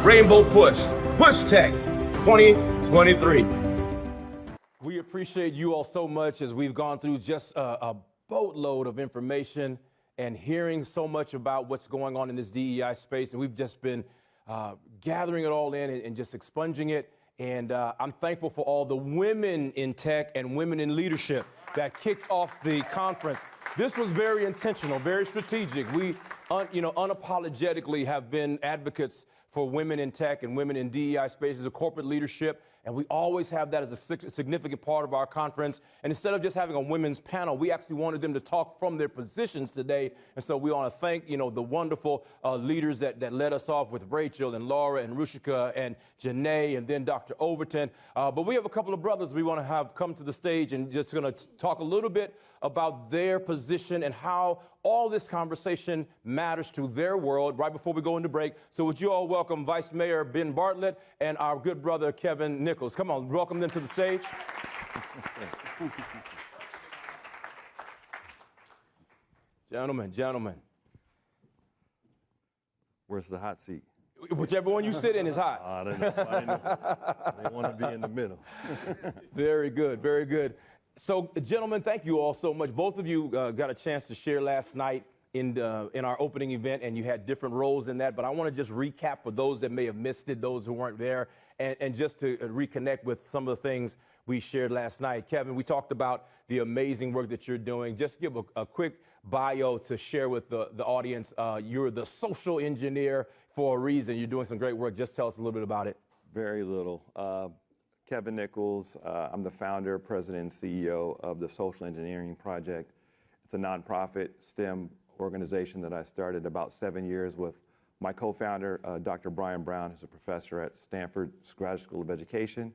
Rainbow Push. Push Tech 2023. We appreciate you all so much as we've gone through just a boatload of information and hearing so much about what's going on in this DEI space. And we've just been gathering it all in and just expunging it. And I'm thankful for all the women in tech and women in leadership that kicked off the conference. This was very intentional, very strategic. We, unapologetically have been advocates for women in tech and women in DEI spaces of corporate leadership. And we always have that as a significant part of our conference. And instead of just having a women's panel, we actually wanted them to talk from their positions today. And so we want to thank, the wonderful leaders that led us off with Rachel and Laura and Rushika and Janae and then Dr. Overton. But we have a couple of brothers we want to have come to the stage and just going to talk a little bit about their position and how all this conversation matters to their world right before we go into break. So would you all welcome Vice Mayor Ben Bartlett and our good brother Kevin Nichols. Come on, welcome them to the stage. Gentlemen. Where's the hot seat? Whichever one you sit in is hot. They want to be in the middle. Very good, very good. So, gentlemen, thank you all so much. Both of you got a chance to share last night in our opening event, and you had different roles in that. But I want to just recap for those that may have missed it, those who weren't there, and just to reconnect with some of the things we shared last night. Kevin, we talked about the amazing work that you're doing. Just give a quick bio to share with the audience. You're the social engineer for a reason. You're doing some great work. Just tell us a little bit about it. Very little. Kevin Nichols, I'm the founder, president, and CEO of the Social Engineering Project. It's a nonprofit STEM organization that I started about 7 years with my co-founder, Dr. Brian Brown, who's a professor at Stanford Graduate School of Education.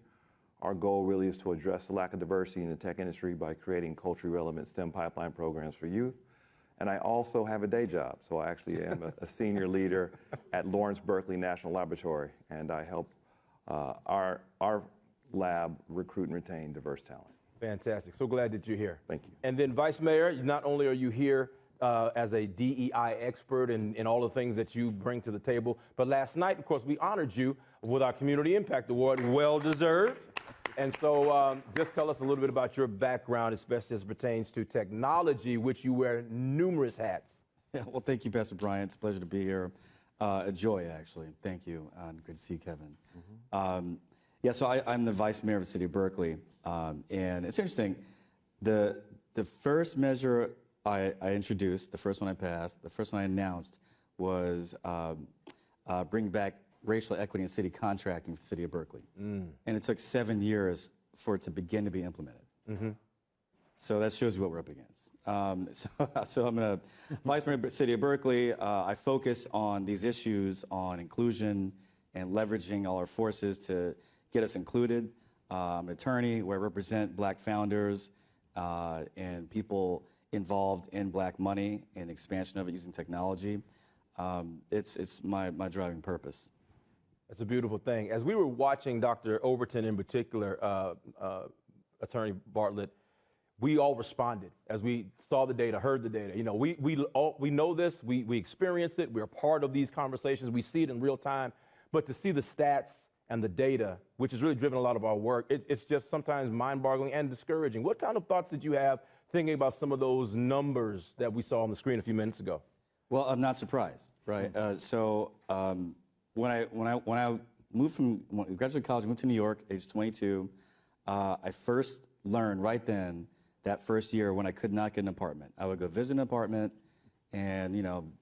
Our goal really is to address the lack of diversity in the tech industry by creating culturally relevant STEM pipeline programs for youth. And I also have a day job, so I actually am a senior leader at Lawrence Berkeley National Laboratory, and I help our lab recruit and retain diverse talent. Fantastic. So glad that you're here. Thank you. And then Vice Mayor, not only are you here as a DEI expert in all the things that you bring to the table, but last night, of course, we honored you with our Community Impact Award, well deserved. And so just tell us a little bit about your background, especially as it pertains to technology, which you wear numerous hats. Yeah, well, thank you, Pastor Brian. It's a pleasure to be here. A joy, actually. Thank you. And good to see Kevin. Mm-hmm. So I'm the vice mayor of the city of Berkeley. And it's interesting. The first measure I introduced, the first one I passed, the first one I announced was bring back racial equity in city contracting for the city of Berkeley. And it took 7 years for it to begin to be implemented. Mm-hmm. So that shows you what we're up against. So I'm a vice mayor of the city of Berkeley. I focus on these issues on inclusion and leveraging all our forces to get us included. I'm an attorney where I represent black founders and people involved in black money and expansion of it using technology. It's my driving purpose. That's a beautiful thing. As we were watching Dr. Overton in particular, Attorney Bartlett, we all responded as we saw the data, heard the data. We know this, we experience it, we're part of these conversations, we see it in real time, but to see the stats and the data, which has really driven a lot of our work, it's just sometimes mind-boggling and discouraging. What kind of thoughts did you have thinking about some of those numbers that we saw on the screen a few minutes ago? Well, I'm not surprised, right? When I moved when I graduated college, I moved to New York, age 22. I first learned right then, that first year, when I could not get an apartment. I would go visit an apartment and,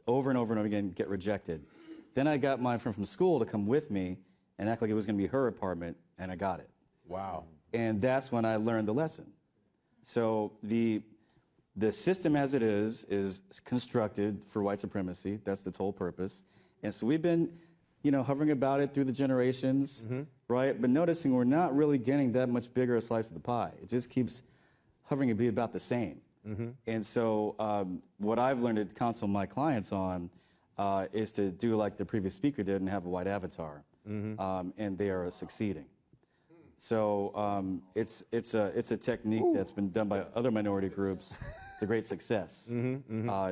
over and over and over again, get rejected. Then I got my friend from school to come with me and act like it was going to be her apartment, and I got it. Wow. And that's when I learned the lesson. So the system as it is constructed for white supremacy. That's its whole purpose. And so we've been, hovering about it through the generations, right? But noticing we're not really getting that much bigger a slice of the pie. It just keeps hovering to be about the same. And so what I've learned to counsel my clients on is to do like the previous speaker did and have a white avatar. And they are succeeding. So it's a technique that's been done by other minority groups to great success.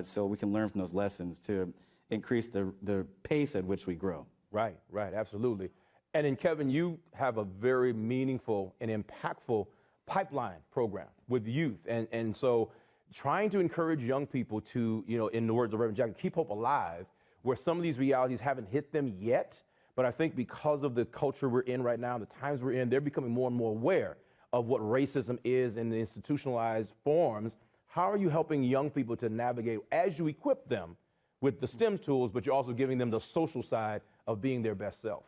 So we can learn from those lessons to increase the pace at which we grow. Right, right, absolutely. And then Kevin, you have a very meaningful and impactful pipeline program with youth. And so trying to encourage young people to, in the words of Reverend Jackson, keep hope alive, where some of these realities haven't hit them yet. But I think because of the culture we're in right now, the times we're in, they're becoming more and more aware of what racism is in the institutionalized forms. How are you helping young people to navigate as you equip them with the STEM tools, but you're also giving them the social side of being their best self?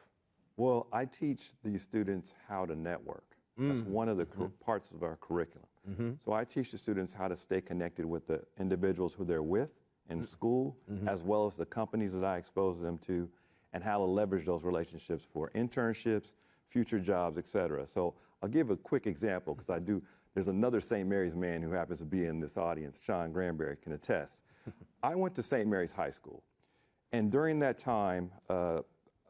Well, I teach these students how to network. That's one of the parts of our curriculum. So I teach the students how to stay connected with the individuals who they're with in school, as well as the companies that I expose them to, and how to leverage those relationships for internships, future jobs, et cetera. So I'll give a quick example, because there's another St. Mary's man who happens to be in this audience, Sean Granberry, can attest. I went to St. Mary's High School, and during that time,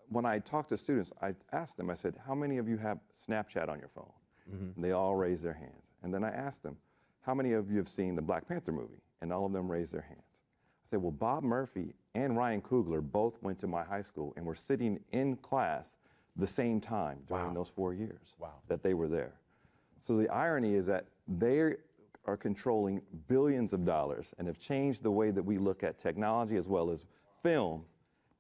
when I talked to students, I asked them, I said, how many of you have Snapchat on your phone? And they all raised their hands. And then I asked them, how many of you have seen the Black Panther movie? And all of them raised their hands. I said, well, Bob Murphy and Ryan Coogler both went to my high school and were sitting in class the same time during those 4 years that they were there. So the irony is that they are controlling billions of dollars and have changed the way that we look at technology as well as film.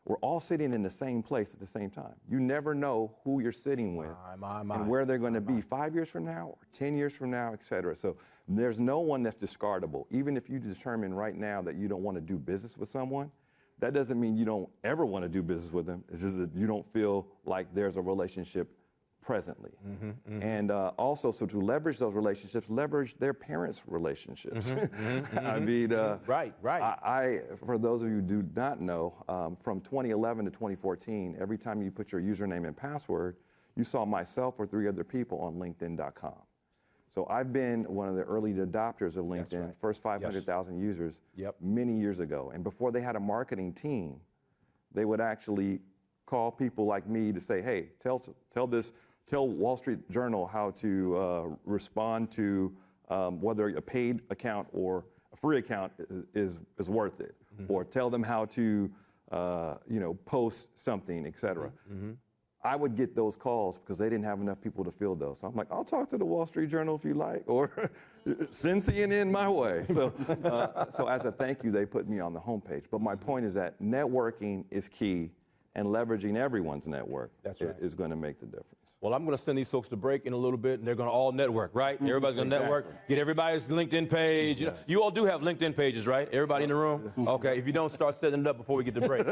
We're all sitting in the same place at the same time. You never know who you're sitting with and where they're going to be 5 years from now or 10 years from now, et cetera. So there's no one that's discardable. Even if you determine right now that you don't want to do business with someone, that doesn't mean you don't ever want to do business with them. It's just that you don't feel like there's a relationship presently. And also, so to leverage those relationships, leverage their parents' relationships. I mean, right. For those of you who do not know, from 2011 to 2014, every time you put your username and password, you saw myself or 3 other people on LinkedIn.com. So I've been one of the early adopters of LinkedIn, first 500,000 users many years ago. And before they had a marketing team, they would actually call people like me to say, hey, tell Wall Street Journal how to respond to whether a paid account or a free account is worth it, or tell them how to post something, et cetera. I would get those calls because they didn't have enough people to fill those. So I'm like, I'll talk to the Wall Street Journal if you like, or send CNN my way. So, so as a thank you, they put me on the homepage. But my point is that networking is key, and leveraging everyone's network is going to make the difference. Well, I'm going to send these folks to break in a little bit, and they're going to all network, right? Everybody's going to network, get everybody's LinkedIn page. You all do have LinkedIn pages, right? Everybody in the room? Okay, if you don't, start setting it up before we get to break.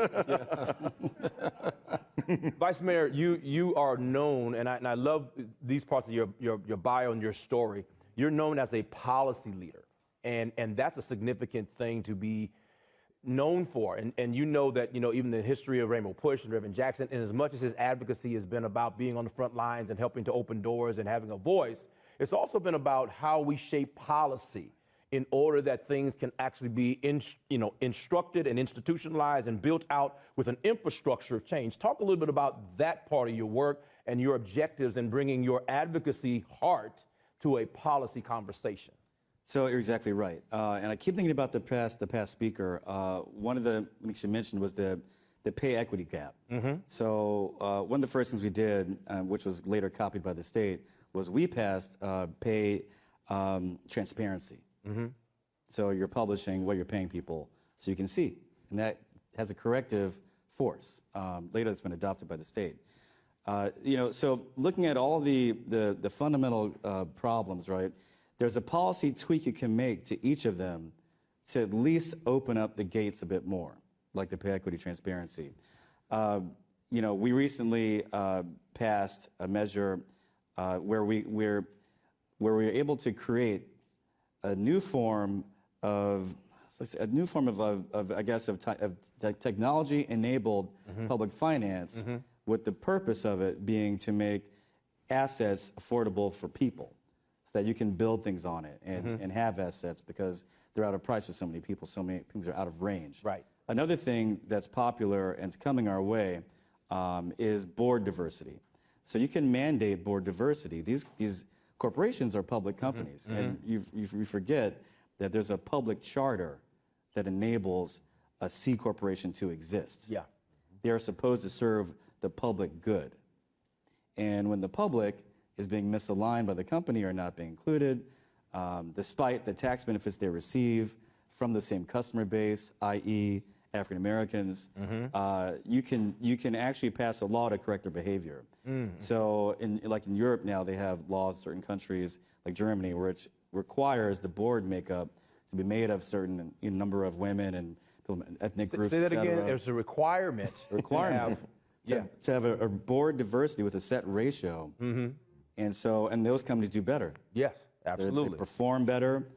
Vice Mayor, you are known, and I love these parts of your bio and your story. You're known as a policy leader, and that's a significant thing to be known for. And you know that, even the history of Rainbow Push and Reverend Jackson, and as much as his advocacy has been about being on the front lines and helping to open doors and having a voice, it's also been about how we shape policy in order that things can actually be instructed and institutionalized and built out with an infrastructure of change. Talk a little bit about that part of your work and your objectives in bringing your advocacy heart to a policy conversation. So you're exactly right. And I keep thinking about the past speaker. One of the things you mentioned was the pay equity gap. So one of the first things we did, which was later copied by the state, was we passed pay transparency. So you're publishing what you're paying people so you can see. And that has a corrective force. Later it's been adopted by the state. So looking at all the fundamental problems, right? There's a policy tweak you can make to each of them to at least open up the gates a bit more, like the pay equity transparency. We recently passed a measure where we're able to create a new form of technology-enabled public finance, with the purpose of it being to make assets affordable for people, so that you can build things on it and have assets, because they're out of price for so many people. So many things are out of range. Right. Another thing that's popular and it's coming our way is board diversity. So you can mandate board diversity. These corporations are public companies, and you forget that there's a public charter that enables a C corporation to exist. Yeah. They are supposed to serve the public good. And when the public is being misaligned by the company or not being included, despite the tax benefits they receive from the same customer base, i.e. African Americans, you can actually pass a law to correct their behavior. So like in Europe now, they have laws in certain countries, like Germany, which requires the board makeup to be made of certain number of women and ethnic groups. Say that again. There's a requirement. To have a board diversity with a set ratio. And those companies do better. Yes, absolutely. They perform better.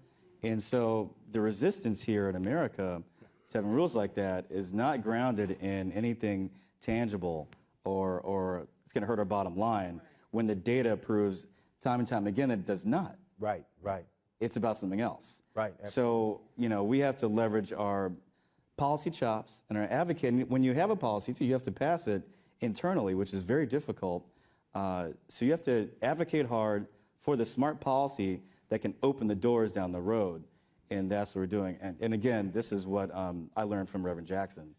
And so the resistance here in America to having rules like that is not grounded in anything tangible or it's going to hurt our bottom line when the data proves time and time again that it does not. Right. It's about something else. Right. So, we have to leverage our policy chops and our advocating. When you have a policy, too, you have to pass it internally, which is very difficult. So you have to advocate hard for the smart policy that can open the doors down the road. And that's what we're doing. And again, this is what I learned from Reverend Jackson.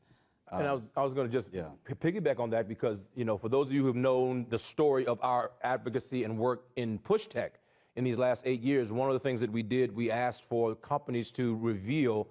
And I was going to just piggyback on that because, for those of you who have known the story of our advocacy and work in Push Tech in these last 8 years, one of the things that we did, we asked for companies to reveal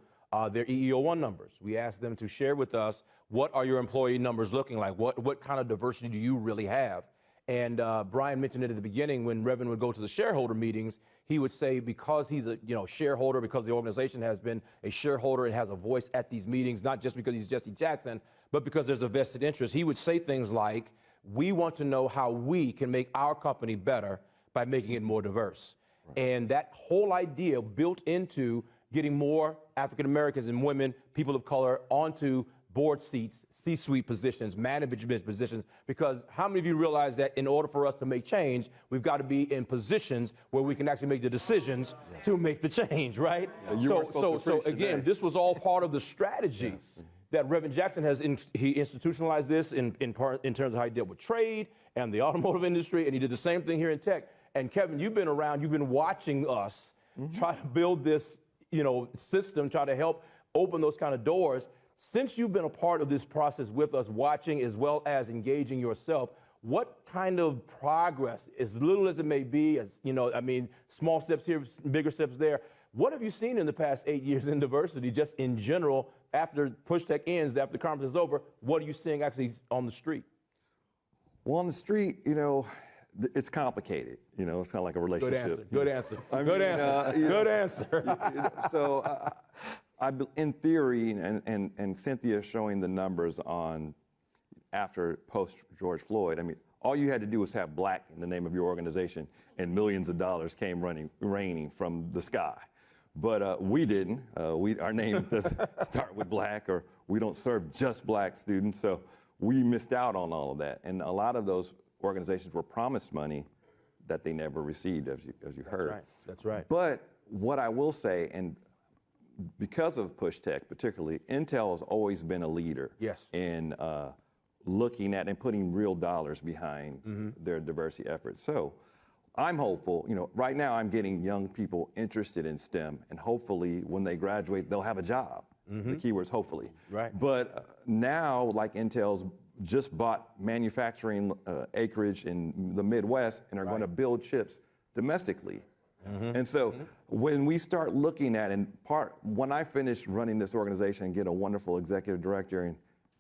their EEO1 numbers. We asked them to share with us, what are your employee numbers looking like? What kind of diversity do you really have? And Brian mentioned it at the beginning when Reverend would go to the shareholder meetings, he would say because he's a shareholder, because the organization has been a shareholder and has a voice at these meetings, not just because he's Jesse Jackson, but because there's a vested interest. He would say things like, we want to know how we can make our company better by making it more diverse. Right. And that whole idea built into getting more African Americans and women, people of color, onto board seats, C-suite positions, management positions, because how many of you realize that in order for us to make change, we've got to be in positions where we can actually make the decisions to make the change, right? So again, this was all part of the strategy that Reverend Jackson has, he institutionalized this in terms of how he dealt with trade and the automotive industry, and he did the same thing here in tech. And Kevin, you've been around, you've been watching us try to build this, system, try to help open those kind of doors. Since you've been a part of this process with us, watching as well as engaging yourself, what kind of progress, as little as it may be, small steps here, bigger steps there, what have you seen in the past 8 years in diversity, just in general, after Push Tech ends, after the conference is over, what are you seeing actually on the street? Well, on the street, it's complicated. It's kind of like a relationship. Good answer. Good answer. So in theory, and Cynthia showing the numbers on after post George Floyd, all you had to do was have black in the name of your organization and millions of dollars came raining from the sky. But we didn't. Our name doesn't start with black, or we don't serve just black students. So we missed out on all of that. And a lot of those organizations were promised money that they never received, as you heard. That's right. But what I will say, and because of Push Tech particularly, Intel has always been a leader in looking at and putting real dollars behind their diversity efforts. So I'm hopeful. Right now I'm getting young people interested in STEM, and hopefully when they graduate, they'll have a job. The keyword's hopefully. Right. But now, like Intel's just bought manufacturing acreage in the Midwest and are going to build chips domestically. And so when we start looking at, when I finish running this organization and get a wonderful executive director and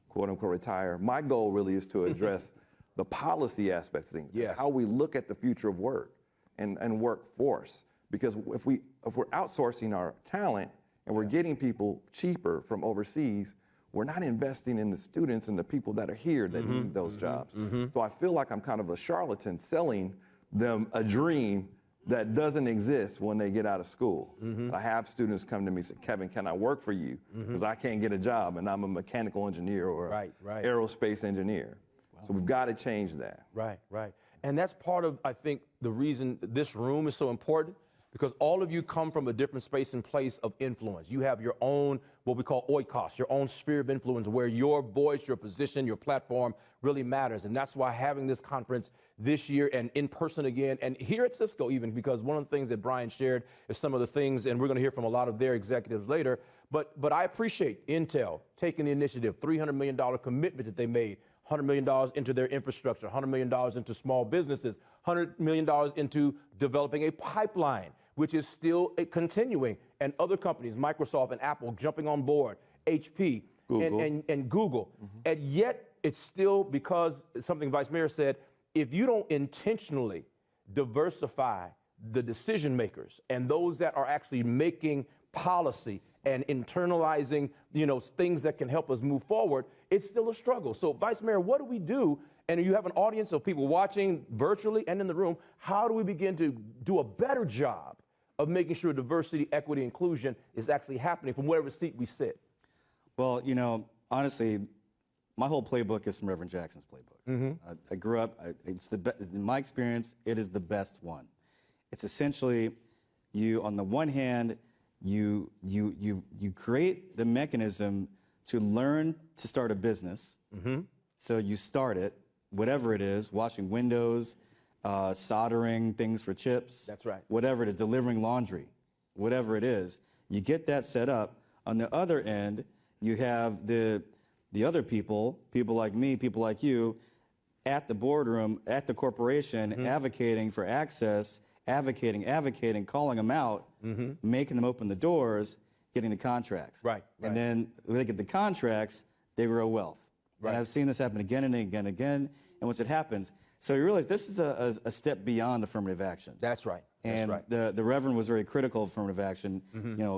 quote unquote retire, my goal really is to address the policy aspects of things, how we look at the future of work and workforce. Because if we're outsourcing our talent and we're getting people cheaper from overseas, we're not investing in the students and the people that are here that need those jobs. So I feel like I'm kind of a charlatan selling them a dream that doesn't exist when they get out of school. I have students come to me and say, Kevin, can I work for you? Because I can't get a job and I'm a mechanical engineer or aerospace engineer. So we've got to change that. Right. And that's part of, I think, the reason this room is so important, because all of you come from a different space and place of influence. You have your own, what we call oikos, your own sphere of influence, where your voice, your position, your platform really matters. And that's why having this conference this year and in person again, and here at Cisco even, because one of the things that Brian shared is some of the things, and we're going to hear from a lot of their executives later, but I appreciate Intel taking the initiative, $300 million commitment that they made, $100 million into their infrastructure, $100 million into small businesses, $100 million into developing a pipeline, which is still continuing. And other companies, Microsoft and Apple, jumping on board, HP Google. and Google. And yet it's still, because something Vice Mayor said, if you don't intentionally diversify the decision makers and those that are actually making policy and internalizing, things that can help us move forward, it's still a struggle. So Vice Mayor, what do we do? And you have an audience of people watching virtually and in the room. How do we begin to do a better job of making sure diversity, equity, inclusion is actually happening from whatever seat we sit? Well, honestly, my whole playbook is from Reverend Jackson's playbook. I grew up, in my experience, it is the best one. It's essentially on the one hand, you create the mechanism to learn to start a business. So you start it, whatever it is, washing windows, soldering things for chips. That's right. Whatever it is, delivering laundry, whatever it is. You get that set up. On the other end, you have the other people like me, people like you, at the boardroom, at the corporation, advocating for access, advocating, calling them out, making them open the doors, getting the contracts. Right. And then when they get the contracts, they grow wealth. Right. And I've seen this happen again and again and again. And once it happens, so you realize this is a step beyond affirmative action. That's right. And That's right. the Reverend was very critical of affirmative action.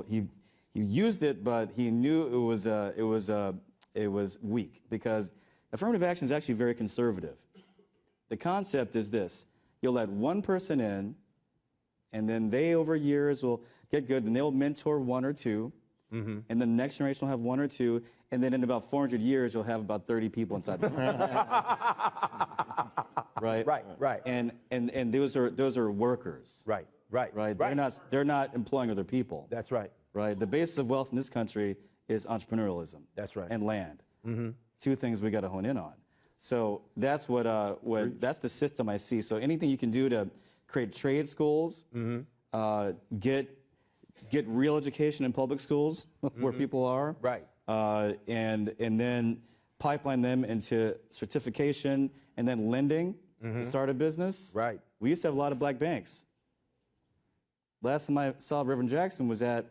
He used it, but he knew it was weak, because affirmative action is actually very conservative. The concept is this: you'll let one person in, and then they over years will get good, and they'll mentor one or two, and then the next generation will have one or two, and then in about 400 years you'll have about 30 people inside the room. Right? Right. And those are workers. Right. They're not employing other people. That's right. Right. The basis of wealth in this country is entrepreneurialism. That's right. And land. Two things we got to hone in on. So that's that's the system I see. So anything you can do to create trade schools, get real education in public schools where people are, Right. And then pipeline them into certification and then lending to start a business. Right. We used to have a lot of black banks. Last time I saw Reverend Jackson was at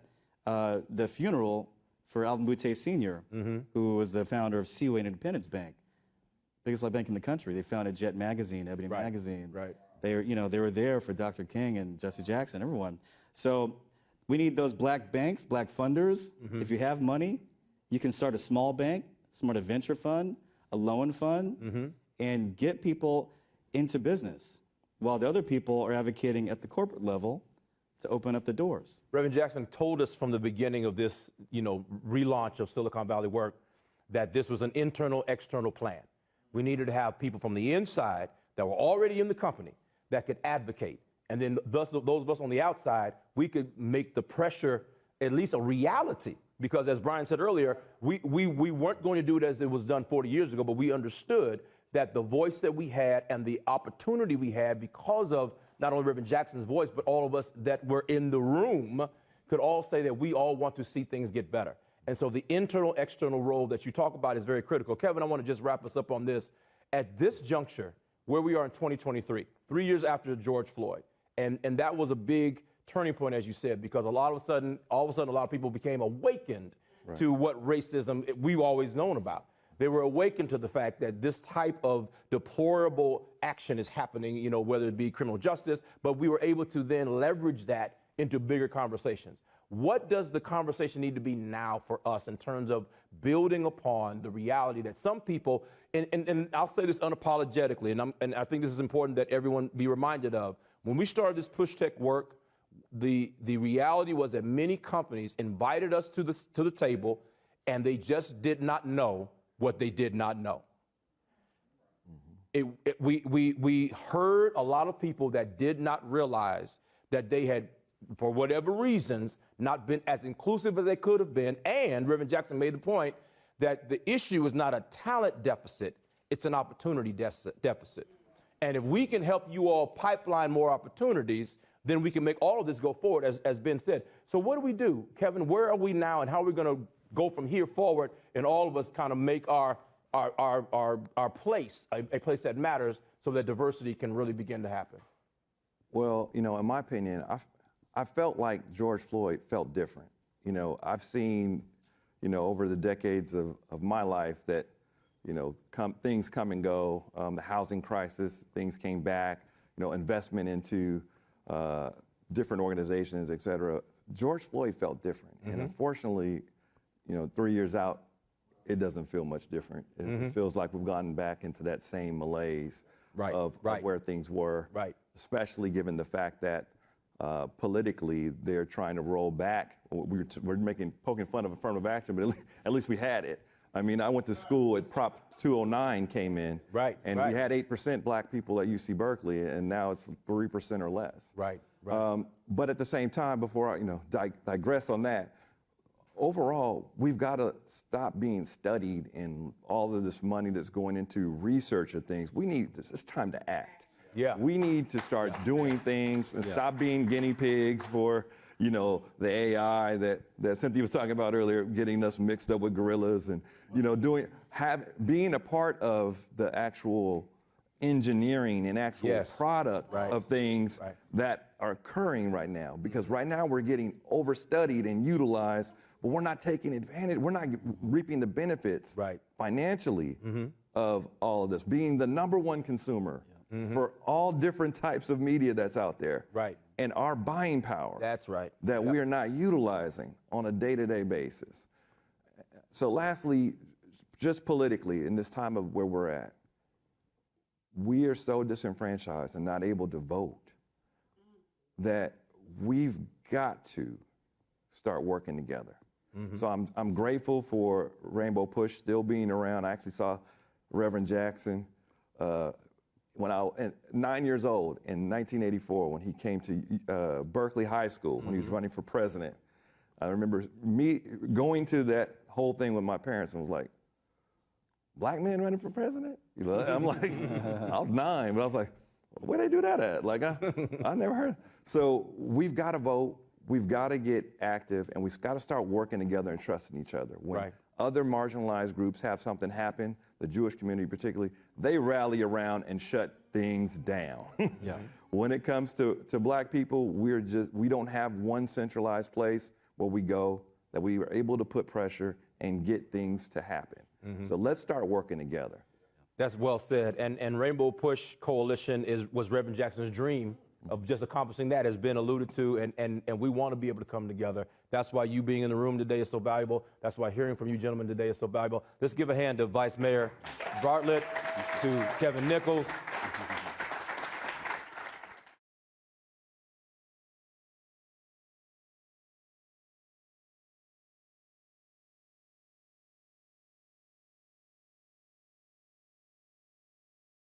the funeral for Alvin Boutte Sr., who was the founder of Seaway and Independence Bank, biggest black bank in the country. They founded Jet Magazine, Ebony Magazine. Right. They were there for Dr. King and Jesse Jackson, everyone. So we need those black banks, black funders. If you have money, you can start a small bank, start a venture fund, a loan fund, and get people into business, while the other people are advocating at the corporate level to open up the doors. Reverend Jackson told us from the beginning of this, relaunch of Silicon Valley Work, that this was an internal, external plan. We needed to have people from the inside that were already in the company that could advocate. And then thus, those of us on the outside, we could make the pressure at least a reality. Because as Brian said earlier, we weren't going to do it as it was done 40 years ago, but we understood that the voice that we had and the opportunity we had, because of not only Reverend Jackson's voice, but all of us that were in the room, could all say that we all want to see things get better. And so the internal, external role that you talk about is very critical. Kevin, I want to just wrap us up on this. At this juncture, where we are in 2023, 3 years after George Floyd, and that was a big turning point, as you said, because all of a sudden, a lot of people became awakened to what racism we've always known about. They were awakened to the fact that this type of deplorable action is happening, whether it be criminal justice, but we were able to then leverage that into bigger conversations. What does the conversation need to be now for us in terms of building upon the reality that some people, and I'll say this unapologetically, and I think this is important that everyone be reminded of, when we started this push tech work, the reality was that many companies invited us to the table, and they just did not know what they did not know. We heard a lot of people that did not realize that they had, for whatever reasons, not been as inclusive as they could have been. And Reverend Jackson made the point that the issue is not a talent deficit, it's an opportunity deficit. And if we can help you all pipeline more opportunities, then we can make all of this go forward, as Ben said. So what do we do? Kevin, where are we now, and how are we going to go from here forward and all of us kind of make our our place, a place that matters, so that diversity can really begin to happen? Well, in my opinion, I felt like George Floyd felt different. I've seen, over the decades of my life that, things come and go. The housing crisis, things came back, investment into different organizations, et cetera. George Floyd felt different. And unfortunately, 3 years out, it doesn't feel much different. It feels like we've gotten back into that same malaise of where things were, especially given the fact that politically they're trying to roll back. We're poking fun of affirmative action, but at least we had it. I mean, I went to school at Prop 209 came in, and we had 8% black people at UC Berkeley, and now it's 3% or less. But at the same time, before I digress on that, overall, we've got to stop being studied and all of this money that's going into research of things. It's time to act. We need to start doing things and stop being guinea pigs for, the AI that Cynthia was talking about earlier, getting us mixed up with gorillas and, being a part of the actual engineering and actual product of things that are occurring right now. Because right now we're getting overstudied and utilized, but we're not taking advantage, we're not reaping the benefits financially of all of this. Being the #1 consumer for all different types of media that's out there. And our buying power. That we are not utilizing on a day-to-day basis. So lastly, just politically, in this time of where we're at, we are so disenfranchised and not able to vote that we've got to start working together. So I'm grateful for Rainbow Push still being around. I actually saw Reverend Jackson when I was 9 years old in 1984 when he came to Berkeley High School when he was running for president. I remember me going to that whole thing with my parents and was like, black men running for president? I'm like, I was 9, but I was like, where they do that at? Like, I never heard. So we've got to vote. We've got to get active, and we've got to start working together and trusting each other. When other marginalized groups have something happen, the Jewish community particularly, they rally around and shut things down. When it comes to black people, we don't have one centralized place where we go that we are able to put pressure and get things to happen. So let's start working together. That's well said. And Rainbow Push Coalition was Reverend Jackson's dream of just accomplishing that, has been alluded to, and we want to be able to come together. That's why you being in the room today is so valuable. That's why hearing from you gentlemen today is so valuable. Let's give a hand to Vice Mayor Bartlett, to Kevin Nichols,